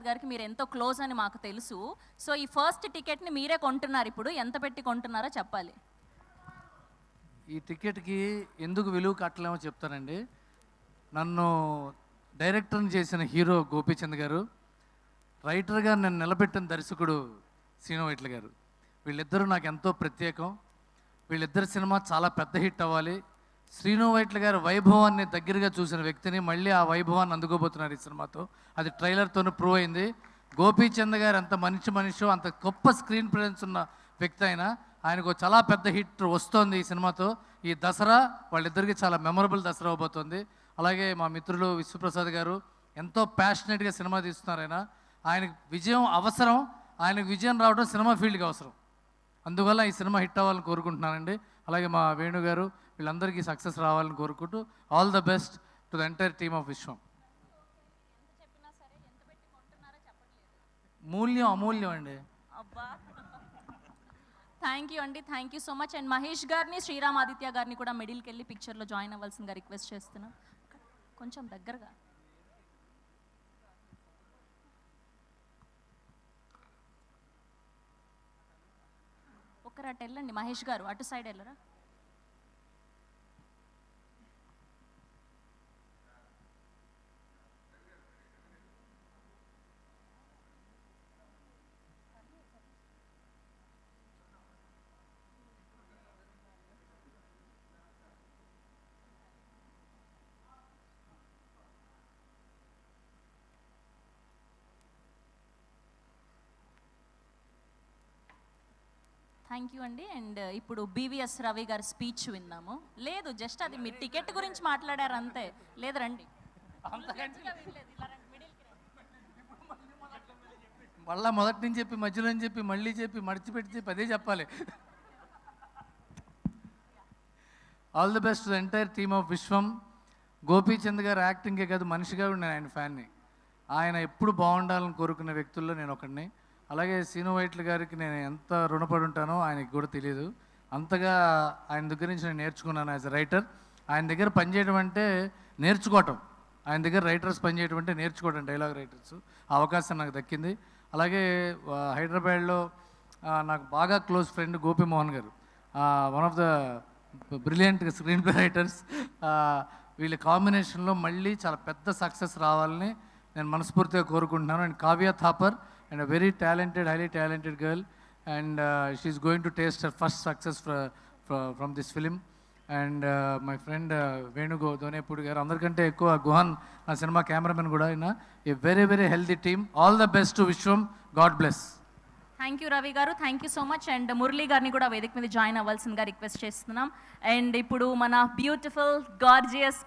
విశ్వప్రసాద్ గారికి మీరు ఎంతో క్లోజ్ అని మాకు తెలుసు. సో ఈ ఫస్ట్ టికెట్ని మీరే కొంటున్నారు, ఇప్పుడు ఎంత పెట్టి కొంటున్నారో చెప్పాలి. ఈ టికెట్కి ఎందుకు విలువ కట్టలేమో చెప్తానండి. నన్ను డైరెక్టర్ని చేసిన హీరో గోపీచంద్ గారు, రైటర్గా నన్ను నిలబెట్టిన దర్శకుడు శ్రీను వైట్ల గారు, వీళ్ళిద్దరూ నాకు ఎంతో ప్రత్యేకం. వీళ్ళిద్దరు సినిమా చాలా పెద్ద హిట్ అవ్వాలి. శ్రీను వైట్ల గారు వైభవాన్ని దగ్గరగా చూసిన వ్యక్తిని మళ్ళీ ఆ వైభవాన్ని అందుకోబోతున్నారు ఈ సినిమాతో. అది ట్రైలర్తోనే ప్రూవ్ అయింది. గోపీచంద్ గారు అంత మనిషి అంత గొప్ప స్క్రీన్ ప్రెజెన్స్ ఉన్న వ్యక్తి అయినా ఆయనకు చాలా పెద్ద హిట్ వస్తోంది ఈ సినిమాతో. ఈ దసరా వాళ్ళిద్దరికీ చాలా మెమొరబుల్ దసరా అవబోతోంది. అలాగే మా మిత్రులు విశ్వప్రసాద్ గారు ఎంతో ప్యాషనెట్గా సినిమా తీస్తున్నారు. ఆయనకు విజయం అవసరం, ఆయనకు విజయం రావడం సినిమా ఫీల్డ్కి అవసరం. అందువల్ల ఈ సినిమా హిట్ అవ్వాలని కోరుకుంటున్నానండి. అలాగే మా వేణు గారు వీళ్ళందరికీ సక్సెస్ రావాలని కోరుకుంటూ all the best to the entire team of విశ్వం. మూల్యం అమూల్యం అండి. అబ్బా, థ్యాంక్ యూ అండి, thank you so much. And Mahesh గారిని, శ్రీరామ్ ఆదిత్య గారిని కూడా మిడిల్కి వెళ్ళి పిక్చర్లో జాయిన్ అవ్వాల్సిందిగా రిక్వెస్ట్ చేస్తున్నాం. కొంచెం దగ్గరగా ఒకరు అటు వెళ్ళండి. మహేష్ గారు అటు సైడ్ వెళ్ళరా. థ్యాంక్ యూ అండి. అండ్ ఇప్పుడు బీవీఎస్ రవి గారి స్పీచ్ విందాము. లేదు, జస్ట్ అది మీ టికెట్ గురించి మాట్లాడారు అంతే. లేదు రండి. మళ్ళీ మొదటి నుంచి చెప్పి మధ్యలో చెప్పి మళ్ళీ చెప్పి మడిచిపెట్టి చెప్పి అదే చెప్పాలి. All the best to the entire team of విశ్వం. గోపీచంద్ గారు యాక్టింగే కాదు, మనిషిగా నేను ఆయన ఫ్యాన్ని. ఆయన ఎప్పుడు బాగుండాలని కోరుకునే వ్యక్తుల్లో నేను ఒకడిని. అలాగే శ్రీను వైట్ల గారికి నేను ఎంత రుణపడి ఉంటానో ఆయనకి కూడా తెలియదు. అంతగా ఆయన దగ్గర నుంచి నేను నేర్చుకున్నాను యాజ్ ఎ రైటర్. ఆయన దగ్గర పనిచేయడం అంటే నేర్చుకోవటం, ఆయన దగ్గర రైటర్స్ పనిచేయడం అంటే నేర్చుకోవటం, డైలాగ్ రైటర్స్. ఆ అవకాశం నాకు దక్కింది. అలాగే హైదరాబాద్లో నాకు బాగా క్లోజ్ ఫ్రెండ్ గోపీమోహన్ గారు, one of the brilliant screen play writers. వీళ్ళ కాంబినేషన్లో మళ్ళీ చాలా పెద్ద సక్సెస్ రావాలని నేను మనస్ఫూర్తిగా కోరుకుంటున్నాను. And Kavya Thapar and a very talented, highly talented girl, and she's going to taste her first success from this film. And my friend Venu Donepudi garu, andarkante ekkuva Guhan na cinema cameraman kuda ayina. A very very healthy team. All the best to Vishwam. God bless. Thank you Ravi garu, thank you so much. And Murali గారిని కూడా వేదిక మీద join అవ్వాల్సిందిగా request చేస్తున్నాం. And ఇప్పుడు మన beautiful gorgeous